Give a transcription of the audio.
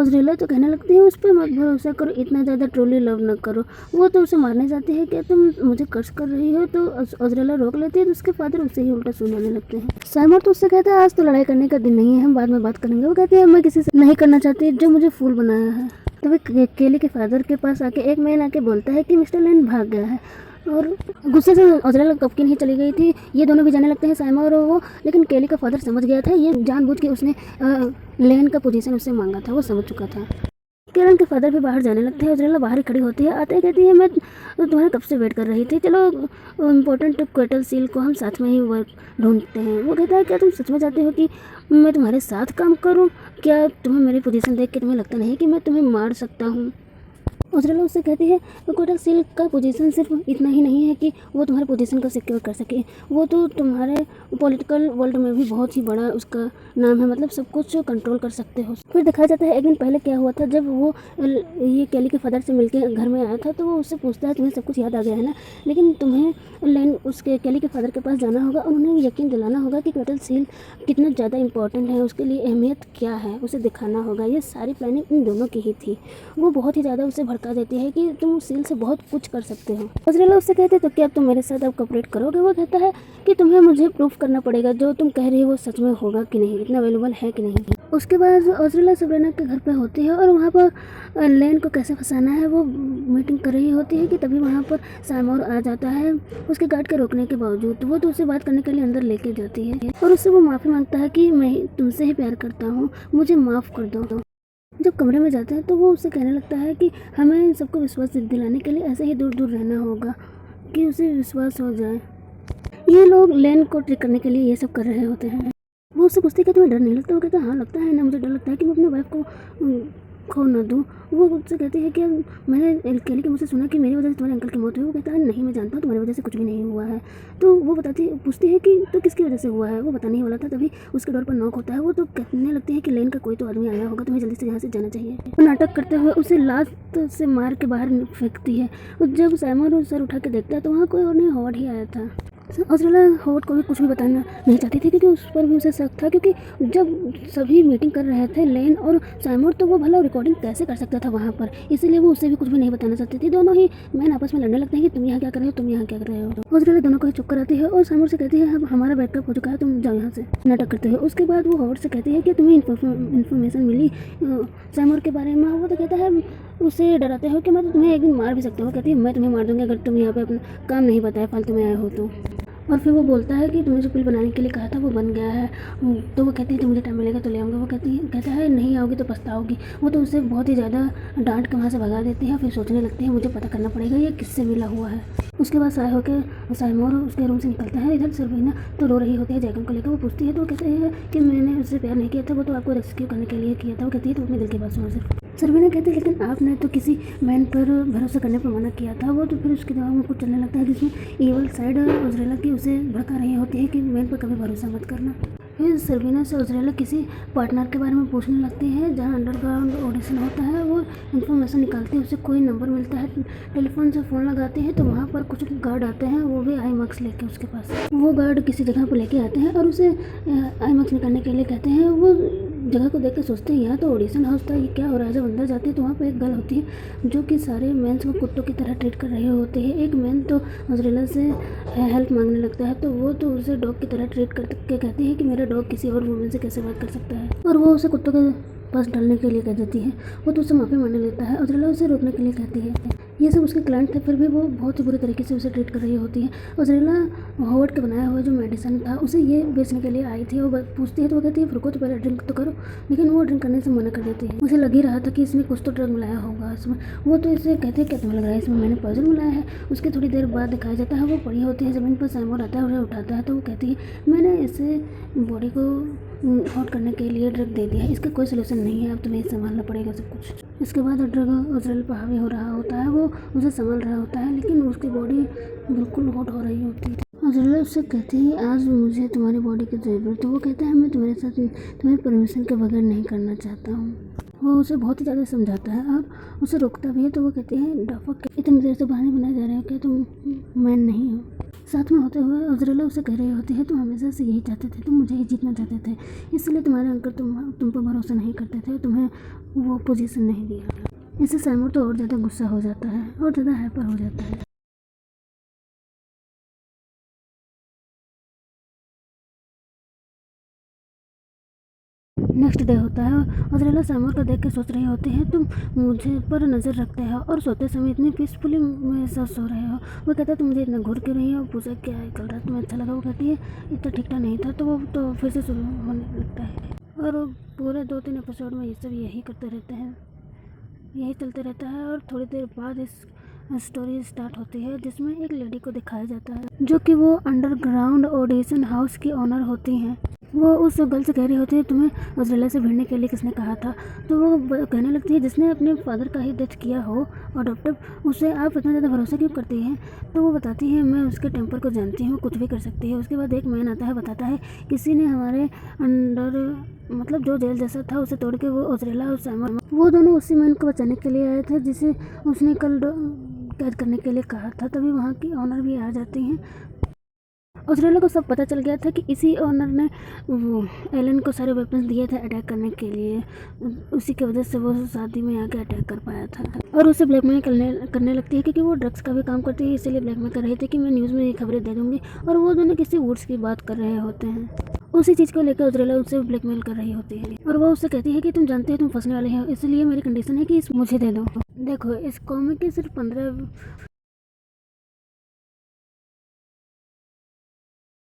उजरेला तो कहने लगती है उस पर मत भरोसा करो, इतना ज़्यादा ट्रूली लव न करो। वो तो उसे मारने जाती है, क्या तुम मुझे कर्ज कर रही हो? तो उजरेला रोक लेती है, तो उसके फादर उससे ही उल्टा सुनाने लगते हैं। साइमर तो उससे कहता है आज तो लड़ाई करने का दिन नहीं है, हम बाद में बात करेंगे। वो कहती है मैं किसी से नहीं करना चाहती जो मुझे फूल बनाया है। तो वे केली के फादर के पास आके एक मैन आके बोलता है कि मिस्टर लेन भाग गया है, और गुस्से से उजरेला कब की नहीं चली गई थी। ये दोनों भी जाने लगते हैं, साइमर और वो। लेकिन केली का फादर समझ गया था, ये जानबूझ के उसने लेन का पोजीशन उससे मांगा था, वो समझ चुका था। केलन के फादर भी बाहर जाने लगते हैं। उजरेला बाहर ही खड़ी होती है, आते ही कहती है मैं तुम्हारे कब से वेट कर रही थी, चलो इम्पोर्टेंट क्वेटल सील को हम साथ में ही वर्क ढूंढते हैं। वो कहता है क्या तुम सच में चाहते हो कि मैं तुम्हारे साथ काम करूं? क्या तुम्हें मेरी पोजीशन देख के तुम्हें लगता नहीं कि मैं तुम्हें मार सकता हूं? उजरेला उससे कहती है क्वेटल सील का पोजीशन सिर्फ इतना ही नहीं है कि वो तुम्हारे पोजीशन को सिक्योर कर सके, वो तो तुम्हारे पॉलिटिकल वर्ल्ड में भी बहुत ही बड़ा उसका नाम है, मतलब सब कुछ कंट्रोल कर सकते हो। फिर दिखाया जाता है एक दिन पहले क्या हुआ था। जब वो ये केली के फादर से मिलकर घर में आया था, तो वो उससे पूछता है तुम्हें सब कुछ याद आ गया है ना, लेकिन तुम्हें लेन उसके केली के फादर के पास जाना होगा, उन्हें यकीन दिलाना होगा कि क्वेटल सील कितना ज़्यादा इंपॉर्टेंट है, उसके लिए अहमियत क्या है, उसे दिखाना होगा। ये सारी प्लानिंग इन दोनों की ही थी। वो बहुत ही ज़्यादा उसे भड़का देती है कि तुम सील से बहुत कुछ कर सकते हो। उजरेला उससे कहते तो क्या तुम मेरे साथ अब कोऑपरेट करोगे? वो कहता है कि तुम्हें मुझे प्रूफ करना पड़ेगा जो तुम कह रही हो वो सच में होगा कि नहीं, इतना अवेलेबल है कि नहीं। उसके बाद उजरेला सबरीना के घर पे होती है और वहाँ पर लेन को कैसे फंसाना है वो मीटिंग कर रही होती है कि तभी वहाँ पर साइमोर आ जाता है। उसके गार्ड के रोकने के बावजूद वो तो उसे बात करने के लिए अंदर लेके जाती है और उससे वो माफ़ी मांगता है कि मैं तुमसे ही प्यार करता हूँ, मुझे माफ़ कर दो। जब कमरे में जाते हैं तो वो उससे कहने लगता है कि हमें इन सबको विश्वास दिलाने के लिए ऐसे ही दूर दूर रहना होगा कि उसे विश्वास हो जाए। ये लोग लेन को ट्रिक करने के लिए ये सब कर रहे होते हैं। वो उससे पूछती है कि तुम्हें डर नहीं लगता? वो कहता है हाँ लगता है ना, मुझे डर लगता है कि मैं अपनी वाइफ को खो न दूँ। वो उससे कहती है कि मैंने केली के मुझसे सुना कि मेरी वजह से तुम्हारे अंकल की मौत हुई। वो कहता है नहीं मैं जानता हूँ तुम्हारी वजह से कुछ भी नहीं हुआ है। तो वो पूछती है कि तो किसकी वजह से हुआ है? वो बताने ही वाला था, तभी उसके डोर पर नॉक होता है। वो तो कहने लगती है कि लेन का कोई तो आदमी आया होगा, तुम्हें जल्दी से यहाँ से जाना चाहिए। वो नाटक करते हुए उसे लात से मार के बाहर फेंकती है। जब साइमन सर उठा के देखता है तो वहाँ कोई और नहीं, हॉवर्ड ही आया था। उजरेला हॉवर्ड को भी कुछ भी बताना नहीं चाहती थी क्योंकि उस पर भी उसे शक था, क्योंकि जब सभी मीटिंग कर रहे थे लेन और साइमन, तो वो भला रिकॉर्डिंग कैसे कर सकता था वहाँ पर, इसीलिए वो उससे भी कुछ भी नहीं बताना चाहती थी। दोनों ही मैन आपस में लड़ने लगते हैं कि तुम यहाँ क्या कर रहे हो, तुम यहाँ क्या कर रहे हो। उजरेला दोनों को ही चुप कराती है और साइमन से कहती है अब हमारा बैकअप हो चुका है, तुम जाओ यहाँ से, नाटक करते हुए। उसके बाद वो हॉवर्ड से कहती है कि तुम्हें इन्फॉर्मेशन मिली साइमन के बारे में? वो तो कहता है उसे डराते हो कि मैं तुम्हें एक दिन मार भी सकता हूँ। कहती है मैं तुम्हें मार दूंगी अगर तुम यहाँ पे अपना काम नहीं बताया, फालतू में आए हो तो। और फिर वो बोलता है कि तुमने जो पिल बनाने के लिए कहा था वो बन गया है। तो वो कहती है तो मुझे टाइम मिलेगा तो ले आऊँगा। वो कहता है नहीं आओगी तो पछताओगी। वो तो उसे बहुत ही ज़्यादा डांट के वहाँ से भगा देती है। फिर सोचने लगती है मुझे पता करना पड़ेगा ये किससे मिला हुआ है। उसके बाद साइमोर उसके रूम से निकलता है। इधर सरवीना तो रो रही होती है जैकब को लेकर। वो पूछती है तो कहते हैं कि मैंने उससे प्यार नहीं किया था, वो तो आपको रेस्क्यू करने के लिए किया था। वो कहती है तो अपने दिल की बात सुनो सिर्फ। सरवीना कहती है लेकिन आपने तो किसी मैन पर भरोसा करने पर मना किया था। वो तो फिर उसके दिमाग में कुछ चलने लगता है जिसमें ईवल साइड उजरेला की उसे भड़का रही होती है कि मैन पर कभी भरोसा मत करना। फिर सरवीना से उजरेला किसी पार्टनर के बारे में पूछने लगती है जहाँ अंडरग्राउंड ऑडिशन होता है। वो इन्फॉर्मेशन निकालती है, उसे कोई नंबर मिलता है, टेलीफोन से फ़ोन लगाते हैं तो वहाँ पर कुछ गार्ड आते हैं, वो भी आई मार्क्स लेके उसके पास। वो गार्ड किसी जगह पर लेके आते हैं और उसे आई मार्क्स निकालने के लिए कहते हैं। वो जगह को देख कर सोचते हैं यहाँ तो ऑडिशन हाउस था, ये क्या हो रहा है। जब अंदर जाते हैं तो वहाँ पर एक गर्ल होती है जो कि सारे मेंस को कुत्तों की तरह ट्रीट कर रहे होते हैं। एक मैन तो उजरेला से हेल्प मांगने लगता है तो वो तो उसे डॉग की तरह ट्रीट करके कहती है कि मेरा डॉग किसी और वुमेन से कैसे बात कर सकता है, और वो उसे कुत्तों के पास डालने के लिए कह देती है। वो तो उससे माफ़ी मांगने लेता है। उजरेला उसे रोकने के लिए कहती है। ये सब उसके क्लाइंट थे, फिर भी वो बहुत ही बुरे तरीके से उसे ट्रीट कर रही होती है। उजरेला हॉवर्ड का बनाया हुआ जो मेडिसिन था उसे ये बेचने के लिए आई थी। वो पूछती है तो वो कहती है रुको तो पहले ड्रिंक तो करो, लेकिन वो ड्रिंक करने से मना कर देती है। उसे लग ही रहा था कि इसमें कुछ तो ड्रग मिलाया होगा इसमें। वो तो इसे कहते हैं क्या तुम्हें लग रहा है इसमें मैंने पॉइजन मिलाया है। उसके थोड़ी देर बाद दिखाया जाता है वो पड़ी होती है ज़मीन पर, साइमन आता है उन्हें उठाता है तो वो कहती है मैंने इसे बॉडी को हॉट करने के लिए ड्रग दे दिया है, इसका कोई सोल्यूशन नहीं है, अब तुम्हें संभालना पड़ेगा सब कुछ। इसके बाद ड्रग उजरेला पर हावी हो रहा होता है, वो उसे संभाल रहा होता है लेकिन उसकी बॉडी बिल्कुल हॉट हो रही होती है। उजरेला उससे कहती है आज मुझे तुम्हारी बॉडी की ज़रूरत है। वो कहता है मैं तुम्हारे साथ तुम्हें परमिशन के बगैर नहीं करना चाहता हूँ। वो उसे बहुत ही ज़्यादा समझाता है और उसे रोकता भी है तो वो कहती है डफक इतनी देर से बहाने बनाए जा रहे हो क्या, तुम मैन नहीं हो। साथ में होते हुए अज़रेला उसे कह रही होती है, तुम हमेशा से यही चाहते थे, तुम मुझे ही जीतना चाहते थे, इसलिए तुम्हारे अंकल तुम पर भरोसा नहीं करते थे, तुम्हें वो पोजीशन नहीं दिया। इससे सैमूर तो और ज़्यादा गुस्सा हो जाता है और ज़्यादा हाइपर हो जाता है। नेक्स्ट डे होता है। अज़रेला सैमूर को देख के सोच रही होती है, तुम मुझे पर नज़र रखते हो और सोते समय इतनी पीसफुली मेरे साथ सो रहे हो। वो कहता है, तुम मुझे इतना घूर क्यों रही हो? पूछा, क्या है कल रात में अच्छा लगा? वो कहती है, इतना ठीक ठाक नहीं था। तो वो तो फिर से शुरू होने लगता है और पूरे 2-3 एपिसोड में ये सब यही करते रहते हैं, यही चलते रहता है। और थोड़ी देर बाद इस स्टोरी स्टार्ट होती है जिसमें एक लेडी को दिखाया जाता है जो कि वो अंडरग्राउंड ऑडिशन हाउस की ओनर होती हैं। वो उस गर्ल से कह रही होती है, तुम्हें अज़रेला से भिड़ने के लिए किसने कहा था? तो वो कहने लगती है, जिसने अपने फादर का ही डेथ किया हो अडॉप्टिव, उसे आप इतना ज़्यादा भरोसा क्यों करती हैं? तो वो बताती है, मैं उसके टेम्पर को जानती हूँ, कुछ भी कर सकती है। उसके बाद एक मैन आता है, बताता है किसी ने हमारे अंडर मतलब जो जेल जैसा था उसे तोड़ के वो अज़रेला और सैमूर वो दोनों उसी मैन को बचाने के लिए आए थे जिसे उसने कल कैद करने के लिए कहा था। तभी वहाँ की ऑनर भी आ जाती हैं। अज़रेला को सब पता चल गया था कि इसी ऑनर ने वो एलन को सारे वेपन्स दिए थे अटैक करने के लिए, उसी की वजह से वो शादी में आके अटैक कर पाया था। और उसे ब्लैकमेल करने लगती है क्योंकि वो ड्रग्स का भी काम करती है, इसीलिए ब्लैकमेल कर रही थी कि मैं न्यूज़ में ये खबरें दे दूँगी। और वो दोनों किसी वुड्स की बात कर रहे होते हैं, उसी चीज़ को लेकर अज़रेला उससे ब्लैकमेल कर रही होती है। और वो उससे कहती है कि तुम जानते हो तुम फंसने वाले हो, इसलिए मेरी कंडीशन है कि मुझे दे दो। देखो, इस कॉमिक के सिर्फ 15